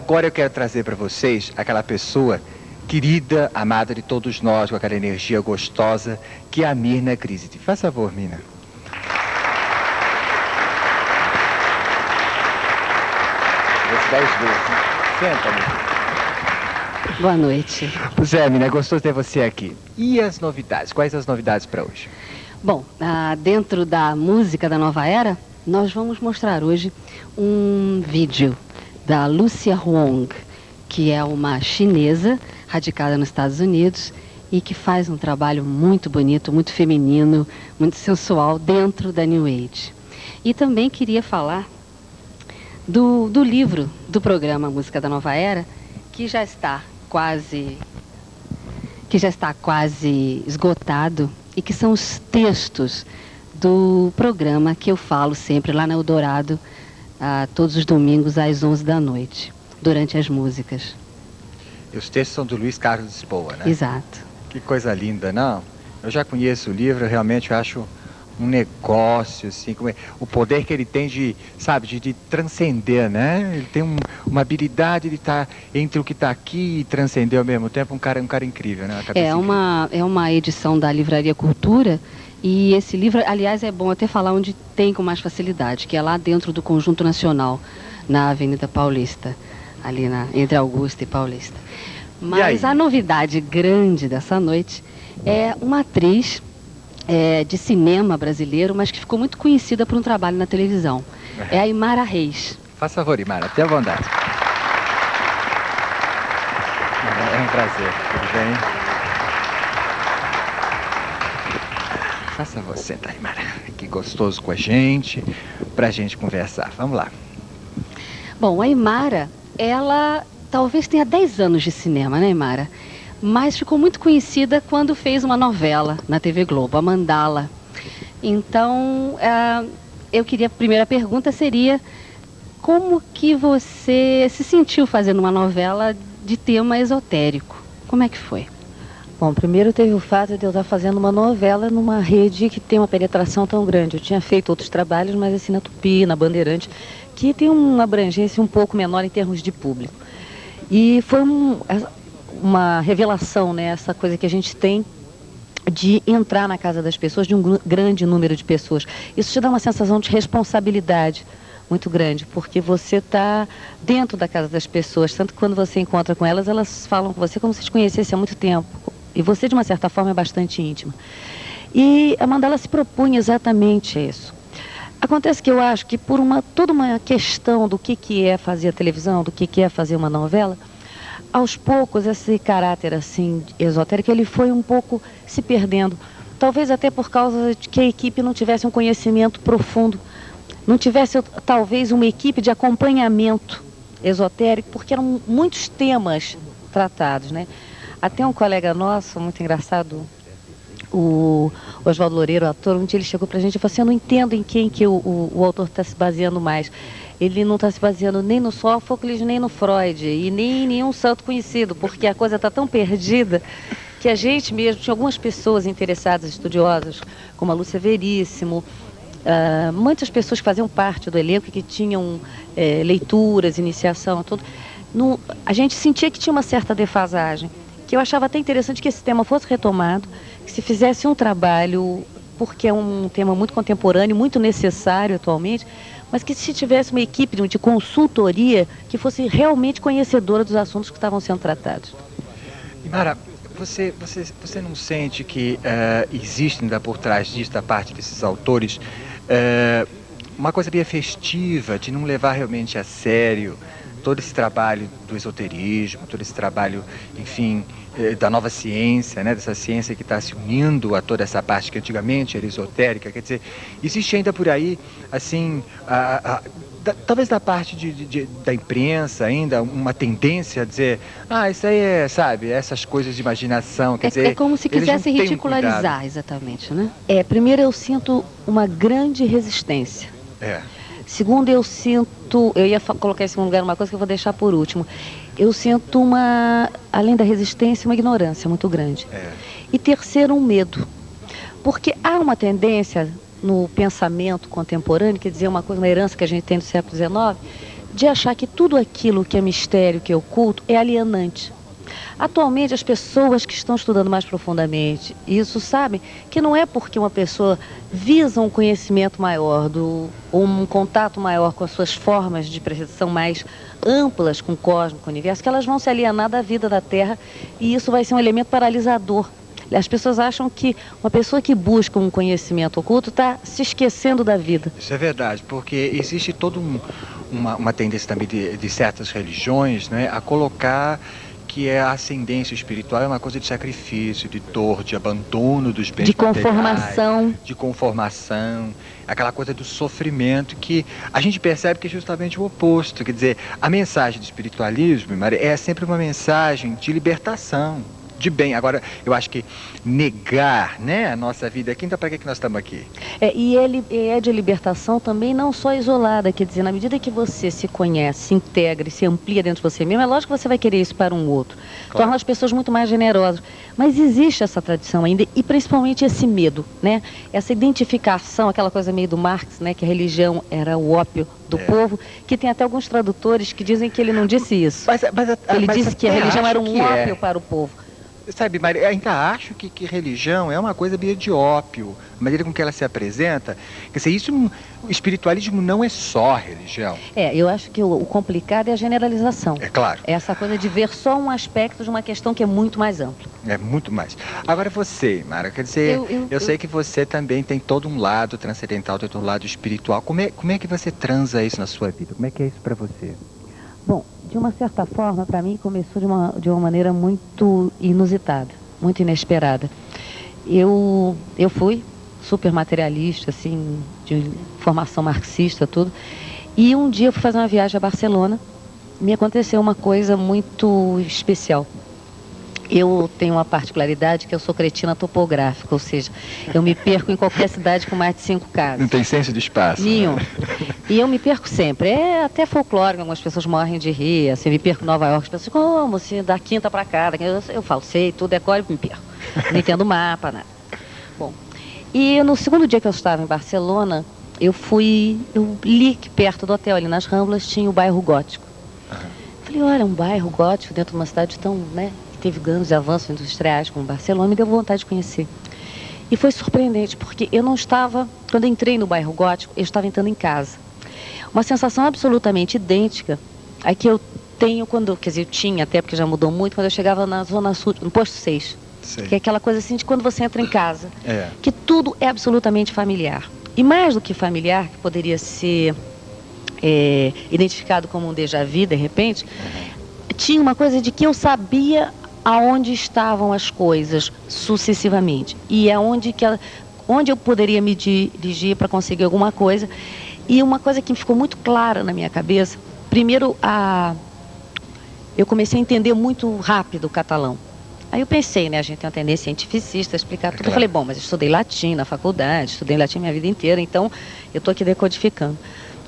agora eu quero trazer para vocês aquela pessoa querida, amada de todos nós, com aquela energia gostosa, que é a Myrna Grisity. Faz favor, Myrna. Esse 10 vezes. Senta, Myrna. Boa noite. Pois é, Myrna, é gostoso ter você aqui. E as novidades? Quais as novidades para hoje? Bom, dentro da música da nova era, nós vamos mostrar hoje um vídeo da Lucia Huang, que é uma chinesa radicada nos Estados Unidos e que faz um trabalho muito bonito, muito feminino, muito sensual dentro da New Age. E também queria falar do livro do programa Música da Nova Era, que já está quase esgotado, e que são os textos do programa que eu falo sempre lá na Eldorado, todos os domingos às 11 da noite, durante as músicas. E os textos são do Luiz Carlos Lisboa, né? Exato. Que coisa linda, não? Eu já conheço o livro, eu realmente acho um negócio, assim, o poder que ele tem de, sabe, de transcender, né? Ele tem uma habilidade de estar entre o que está aqui e transcender ao mesmo tempo, um cara incrível, né? É uma edição da Livraria Cultura, e esse livro, aliás, é bom até falar onde tem com mais facilidade, que é lá dentro do Conjunto Nacional, na Avenida Paulista, ali entre Augusta e Paulista. Mas a novidade grande dessa noite é uma atriz de cinema brasileiro, mas que ficou muito conhecida por um trabalho na televisão. É a Imara Reis. Faz favor, Imara, até à vontade. É um prazer, tudo bem? Faça você, tá, Imara? Que gostoso com a gente, pra gente conversar. Vamos lá. Bom, a Imara, ela talvez tenha 10 anos de cinema, né, Imara? Mas ficou muito conhecida quando fez uma novela na TV Globo, a Mandala. Então, a primeira pergunta seria: como que você se sentiu fazendo uma novela de tema esotérico? Como é que foi? Bom, primeiro teve o fato de eu estar fazendo uma novela numa rede que tem uma penetração tão grande. Eu tinha feito outros trabalhos, mas assim na Tupi, na Bandeirante, que tem uma abrangência um pouco menor em termos de público. E foi uma revelação, né? Essa coisa que a gente tem de entrar na casa das pessoas, de um grande número de pessoas. Isso te dá uma sensação de responsabilidade muito grande, porque você está dentro da casa das pessoas, tanto que quando você encontra com elas, elas falam com você como se te conhecesse há muito tempo. E você, de uma certa forma, é bastante íntima. E a Mandala se propunha exatamente isso. Acontece que eu acho que por toda uma questão do que é fazer a televisão, do que é fazer uma novela, aos poucos esse caráter assim esotérico, ele foi um pouco se perdendo. Talvez até por causa de que a equipe não tivesse um conhecimento profundo, não tivesse talvez uma equipe de acompanhamento esotérico, porque eram muitos temas tratados, né? Até um colega nosso, muito engraçado, o Oswaldo Loureiro, o ator, um dia ele chegou pra gente e falou assim: eu não entendo em quem que o autor está se baseando mais. Ele não está se baseando nem no Sófocles, nem no Freud, e nem em nenhum santo conhecido, porque a coisa está tão perdida que a gente mesmo, tinha algumas pessoas interessadas, estudiosas, como a Lúcia Veríssimo, muitas pessoas que faziam parte do elenco, que tinham leituras, iniciação, tudo. A gente sentia que tinha uma certa defasagem, que eu achava até interessante que esse tema fosse retomado, que se fizesse um trabalho, porque é um tema muito contemporâneo, muito necessário atualmente, mas que se tivesse uma equipe de consultoria que fosse realmente conhecedora dos assuntos que estavam sendo tratados. Imara, você não sente que existe ainda por trás disso, da parte desses autores, uma coisa bem festiva, de não levar realmente a sério todo esse trabalho do esoterismo, todo esse trabalho, enfim, da nova ciência, né, dessa ciência que está se unindo a toda essa parte que antigamente era esotérica? Quer dizer, existe ainda por aí, assim, talvez da parte da imprensa ainda, uma tendência a dizer: isso aí é, sabe, essas coisas de imaginação, quer dizer... É como se quisesse ridicularizar, exatamente, né? Primeiro eu sinto uma grande resistência. Segundo, eu sinto, eu ia colocar em segundo lugar uma coisa que eu vou deixar por último. Eu sinto além da resistência, uma ignorância muito grande. E terceiro, um medo. Porque há uma tendência no pensamento contemporâneo, quer dizer, uma herança que a gente tem do século XIX, de achar que tudo aquilo que é mistério, que é oculto, é alienante. Atualmente, as pessoas que estão estudando mais profundamente isso sabem que não é porque uma pessoa visa um conhecimento maior, ou um contato maior com as suas formas de percepção mais amplas com o cosmos, com o universo, que elas vão se alienar da vida da Terra, e isso vai ser um elemento paralisador. As pessoas acham que uma pessoa que busca um conhecimento oculto está se esquecendo da vida. Isso é verdade, porque existe toda uma tendência também de certas religiões, né, a colocar que a ascendência espiritual é uma coisa de sacrifício, de dor, de abandono dos bens conformação. De conformação, aquela coisa do sofrimento que a gente percebe que é justamente o oposto. Quer dizer, a mensagem do espiritualismo, Maria, é sempre uma mensagem de libertação, de bem. Agora, eu acho que negar, né, a nossa vida aqui, então para que nós estamos aqui? E ele é de libertação também, não só isolada, quer dizer, na medida que você se conhece, se integra e se amplia dentro de você mesmo, é lógico que você vai querer isso para um outro. Claro. Torna as pessoas muito mais generosas. Mas existe essa tradição ainda, e principalmente esse medo, né? Essa identificação, aquela coisa meio do Marx, né, que a religião era o ópio do povo, que tem até alguns tradutores que dizem que ele não disse isso. Ele disse que a religião era um ópio para o povo. Sabe, Maria, eu ainda acho que religião é uma coisa meio de ópio, a maneira com que ela se apresenta. Quer dizer, o espiritualismo não é só religião. Eu acho que o complicado é a generalização. É claro. É essa coisa de ver só um aspecto de uma questão que é muito mais ampla. É muito mais. Agora você, Mara, quer dizer, eu sei que você também tem todo um lado transcendental, tem todo um lado espiritual. Como é que você transa isso na sua vida? Como é que é isso para você? Bom, de uma certa forma, para mim, começou de uma maneira muito inusitada, muito inesperada. Eu fui super materialista, assim, de formação marxista, tudo. E um dia eu fui fazer uma viagem a Barcelona, me aconteceu uma coisa muito especial. Eu tenho uma particularidade que eu sou cretina topográfica, ou seja, eu me perco em qualquer cidade com mais de 5 casas. Não tem senso de espaço. Nenhum. Né? E eu me perco sempre. É até folclórico, algumas pessoas morrem de rir. Assim, eu me perco em Nova York, as pessoas, como assim, da quinta para cá? Eu falo, sei, tudo é código, me perco. Não entendo mapa, nada. Bom, e no segundo dia que eu estava em Barcelona, eu li que perto do hotel, ali nas Ramblas, tinha o bairro gótico. Falei, olha, um bairro gótico dentro de uma cidade tão, né, que teve grandes avanços industriais como Barcelona, me deu vontade de conhecer. E foi surpreendente, porque eu não estava, quando eu entrei no bairro gótico, eu estava entrando em casa. Uma sensação absolutamente idêntica a que eu tenho quer dizer, eu tinha até, porque já mudou muito, quando eu chegava na Zona Sul, no posto 6. Sei. Que é aquela coisa assim de quando você entra em casa, que tudo é absolutamente familiar. E mais do que familiar, que poderia ser identificado como um déjà vu, de repente, tinha uma coisa de que eu sabia aonde estavam as coisas sucessivamente. E onde eu poderia me dirigir para conseguir alguma coisa. E uma coisa que ficou muito clara na minha cabeça, primeiro, eu comecei a entender muito rápido o catalão. Aí eu pensei, né, a gente tem uma tendência cientificista a explicar tudo. Claro. Eu falei, bom, mas eu estudei latim na faculdade, estudei latim minha vida inteira, então eu estou aqui decodificando.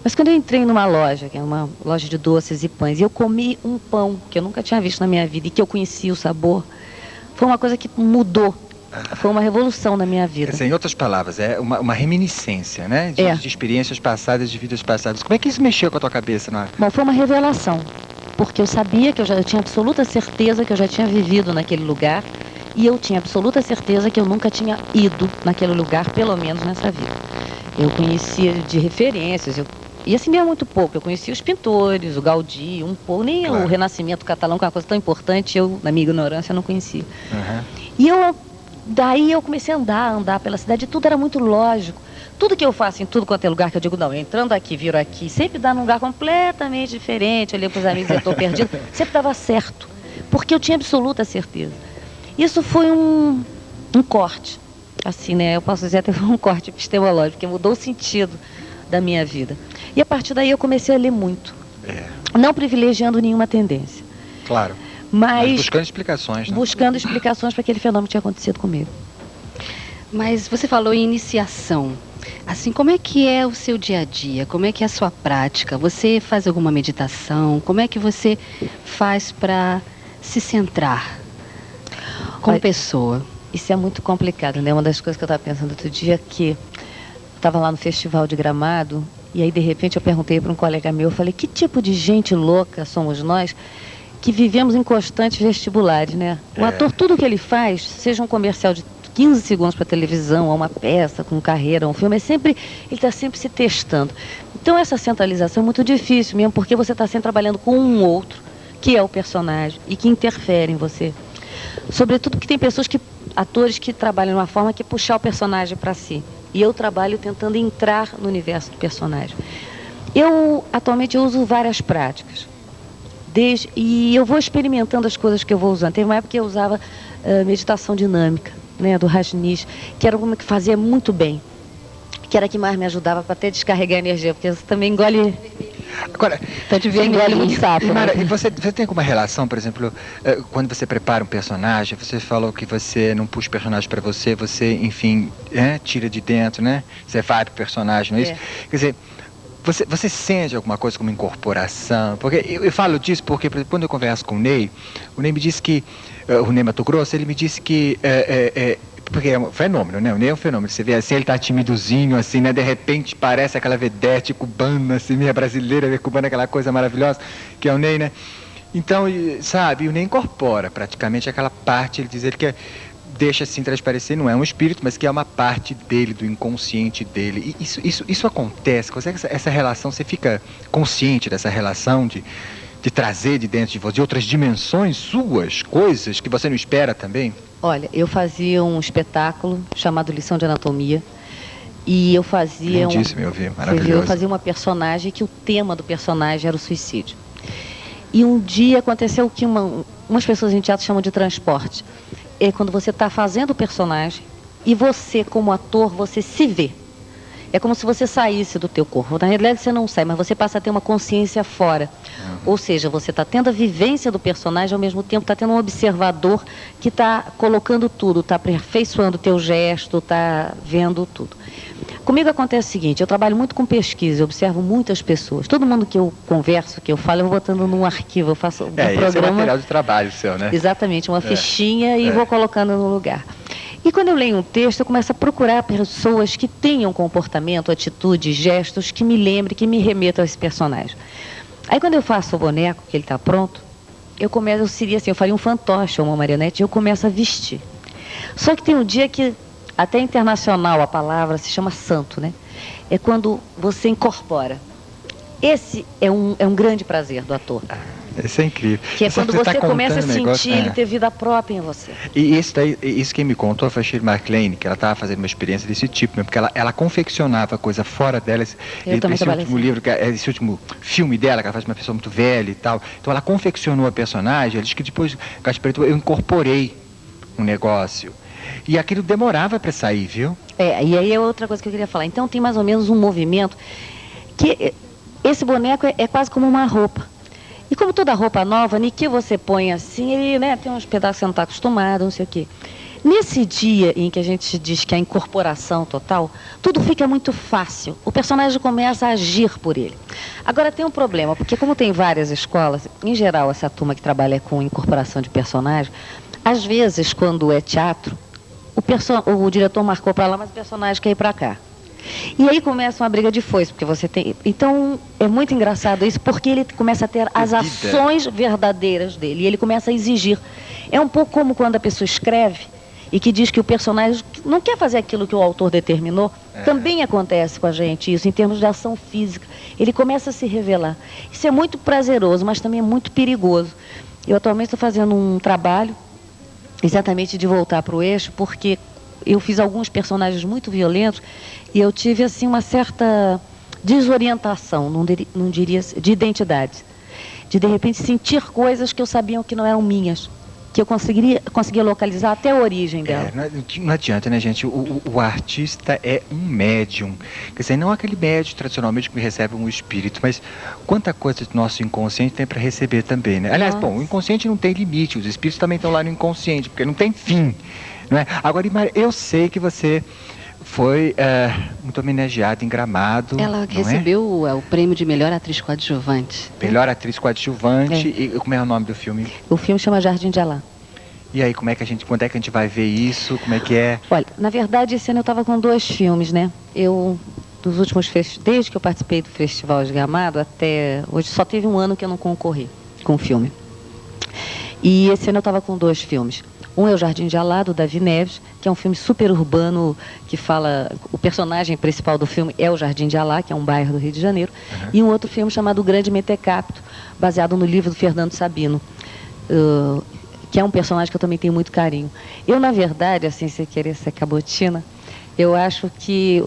Mas quando eu entrei numa loja, que é uma loja de doces e pães, e eu comi um pão que eu nunca tinha visto na minha vida e que eu conhecia o sabor, foi uma coisa que mudou. Foi uma revolução na minha vida. Quer dizer, em outras palavras, é uma reminiscência, né? De experiências passadas, de vidas passadas. Como é que isso mexeu com a tua cabeça? Bom, foi uma revelação. Porque eu sabia que eu tinha absoluta certeza que eu já tinha vivido naquele lugar. E eu tinha absoluta certeza que eu nunca tinha ido naquele lugar, pelo menos nessa vida. Eu conhecia de referências, e assim mesmo muito pouco. Eu conhecia os pintores, o Gaudí, um pouco, nem o Renascimento catalão, que é uma coisa tão importante, eu, na minha ignorância, não conhecia. E daí eu comecei a andar pela cidade, e tudo era muito lógico. Tudo que eu faço em tudo quanto é lugar, que eu digo, não, entrando aqui, viro aqui, sempre dá num lugar completamente diferente, olhei para os amigos e eu estou perdido, sempre dava certo, porque eu tinha absoluta certeza. Isso foi um corte, assim, né, eu posso dizer até um corte epistemológico, porque mudou o sentido da minha vida. E a partir daí eu comecei a ler muito, não privilegiando nenhuma tendência. Claro. Mas buscando explicações, né? Buscando explicações para aquele fenômeno que tinha acontecido comigo. Mas você falou em iniciação. Assim, como é que é o seu dia a dia? Como é que é a sua prática? Você faz alguma meditação? Como é que você faz para se centrar como pessoa? Isso é muito complicado, né? Uma das coisas que eu estava pensando outro dia é que eu estava lá no Festival de Gramado E aí, de repente, eu perguntei para um colega meu, eu falei, que tipo de gente louca somos nós que vivemos em constantes vestibulares, né? O ator, tudo que ele faz, seja um comercial de 15 segundos para televisão, ou uma peça, com carreira, um filme, ele está sempre se testando. Então, essa centralização é muito difícil mesmo, porque você está sempre trabalhando com um outro, que é o personagem, e que interfere em você. Sobretudo que tem atores que trabalham de uma forma que puxar o personagem para si. E eu trabalho tentando entrar no universo do personagem. Atualmente, eu uso várias práticas. E eu vou experimentando as coisas que eu vou usando. Teve uma época que eu usava meditação dinâmica, né, do Rajneesh, que era uma que fazia muito bem. Que era a que mais me ajudava para até descarregar energia, porque você também engole... Agora, engole muito sapo. Mara, e você tem alguma relação, por exemplo, quando você prepara um personagem, você falou que você não puxa o personagem para você, enfim, tira de dentro, né? Você vai pro personagem, não é isso? Quer dizer, você sente alguma coisa como incorporação? Porque eu falo disso porque, por exemplo, quando eu converso com o Ney me disse que, o Ney Mato Grosso, ele me disse que, porque é um fenômeno, né? O Ney é um fenômeno. Você vê assim, ele tá timidozinho, assim, né? De repente parece aquela vedete cubana, assim, minha brasileira, cubana, aquela coisa maravilhosa, que é o Ney, né? Então, sabe, o Ney incorpora praticamente aquela parte, ele diz que deixa assim transparecer, não é um espírito, mas que é uma parte dele, do inconsciente dele. E isso acontece, consegue essa relação, você fica consciente dessa relação de trazer de dentro de você, de outras dimensões suas, coisas que você não espera também? Olha, eu fazia um espetáculo chamado Lição de Anatomia, e eu fazia maravilhoso. Eu fazia uma personagem que o tema do personagem era o suicídio. E um dia aconteceu o que umas pessoas em teatro chamam de transporte. É quando você está fazendo o personagem e você, como ator, você se vê. É como se você saísse do teu corpo. Na realidade, você não sai, mas você passa a ter uma consciência fora. Ou seja, você está tendo a vivência do personagem, ao mesmo tempo está tendo um observador que está colocando tudo, está aperfeiçoando o teu gesto, está vendo tudo. Comigo acontece o seguinte, eu trabalho muito com pesquisa, eu observo muitas pessoas. Todo mundo que eu converso, que eu falo, eu vou botando num arquivo, eu faço um programa... Esse é o material de trabalho seu, né? Exatamente, uma fichinha e vou colocando no lugar. E quando eu leio um texto, eu começo a procurar pessoas que tenham comportamento, atitude, gestos que me lembrem, que me remetam a esse personagem. Aí quando eu faço o boneco, que ele está pronto, eu faria um fantoche ou uma marionete, e eu começo a vestir. Só que tem um dia que, até internacional a palavra se chama santo, né? É quando você incorpora. Esse é um grande prazer do ator. Isso é incrível. Que é quando você começa a sentir ele ter vida própria em você. E isso quem me contou foi a Shirley MacLaine, que ela estava fazendo uma experiência desse tipo, né? Porque ela confeccionava coisa fora dela. Esse último livro, esse último filme dela, que ela faz uma pessoa muito velha e tal. Então ela confeccionou a personagem, ela disse que depois, eu incorporei um negócio. E aquilo demorava para sair, viu? E aí é outra coisa que eu queria falar. Então tem mais ou menos um movimento que esse boneco é quase como uma roupa. E como toda roupa nova, nem que você põe assim, ele, né, tem uns pedaços que você não está acostumado, não sei o quê. Nesse dia em que a gente diz que é a incorporação total, tudo fica muito fácil. O personagem começa a agir por ele. Agora tem um problema, porque como tem várias escolas, em geral essa turma que trabalha com incorporação de personagem, às vezes quando é teatro, o diretor marcou para lá, mas o personagem quer ir para cá. E aí começa uma briga de foice, porque você tem... Então, é muito engraçado isso, porque ele começa a ter as ações verdadeiras dele, e ele começa a exigir. É um pouco como quando a pessoa escreve e que diz que o personagem não quer fazer aquilo que o autor determinou. Também acontece com a gente isso, em termos de ação física. Ele começa a se revelar. Isso é muito prazeroso, mas também é muito perigoso. Eu atualmente estou fazendo um trabalho exatamente de voltar para o eixo, porque eu fiz alguns personagens muito violentos e eu tive assim uma certa desorientação, não diria, de identidade. De repente sentir coisas que eu sabia que não eram minhas, que eu conseguia localizar até a origem dela. Não adianta, né, gente? O artista é um médium. Quer dizer, não aquele médium tradicionalmente que recebe um espírito, mas quanta coisa do nosso inconsciente tem para receber também, né? Aliás, o inconsciente não tem limite, os espíritos também estão lá no inconsciente, porque não tem fim, não é? Agora, eu sei que você foi muito homenageada em Gramado. Ela recebeu o prêmio de melhor atriz coadjuvante. Melhor atriz coadjuvante. E como é o nome do filme? O filme chama Jardim de Alá. E aí, quando é que a gente vai ver isso? Como é que é? Olha, na verdade, esse ano eu estava com 2 filmes, né? Eu desde que eu participei do Festival de Gramado até hoje, só teve um ano que eu não concorri com o filme. E esse ano eu estava com 2 filmes. Um é o Jardim de Alá, do Davi Neves, que é um filme super urbano, que fala... O personagem principal do filme é o Jardim de Alá, que é um bairro do Rio de Janeiro. Uhum. E um outro filme chamado O Grande Mentecapto, baseado no livro do Fernando Sabino, que é um personagem que eu também tenho muito carinho. Eu, na verdade, assim, sem querer ser cabotina, eu acho que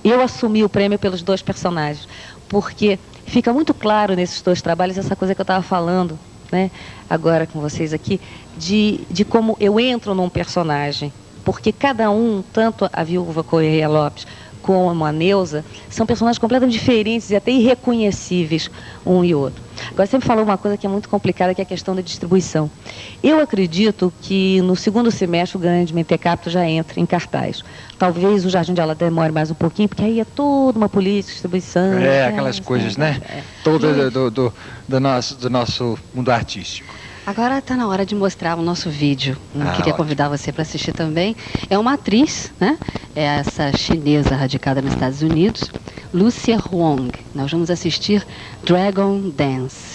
eu assumi o prêmio pelos 2 personagens, porque fica muito claro nesses 2 trabalhos essa coisa que eu estava falando, né, agora com vocês aqui, de como eu entro num personagem, porque cada um, tanto a Viúva Correia Lopes como a Neuza, são personagens completamente diferentes e até irreconhecíveis um e outro. Agora, você me falou uma coisa que é muito complicada, que é a questão da distribuição. Eu acredito que no segundo semestre o Grande Mentecapto já entra em cartaz. Talvez o Jardim de Alá demore mais um pouquinho, porque aí é toda uma política de distribuição. Aquelas coisas, né? Toda do nosso mundo artístico. Agora está na hora de mostrar o nosso vídeo. Queria convidar você para assistir também. É uma atriz, né? É essa chinesa radicada nos Estados Unidos, Lucia Huang. Nós vamos assistir Dragon Dance.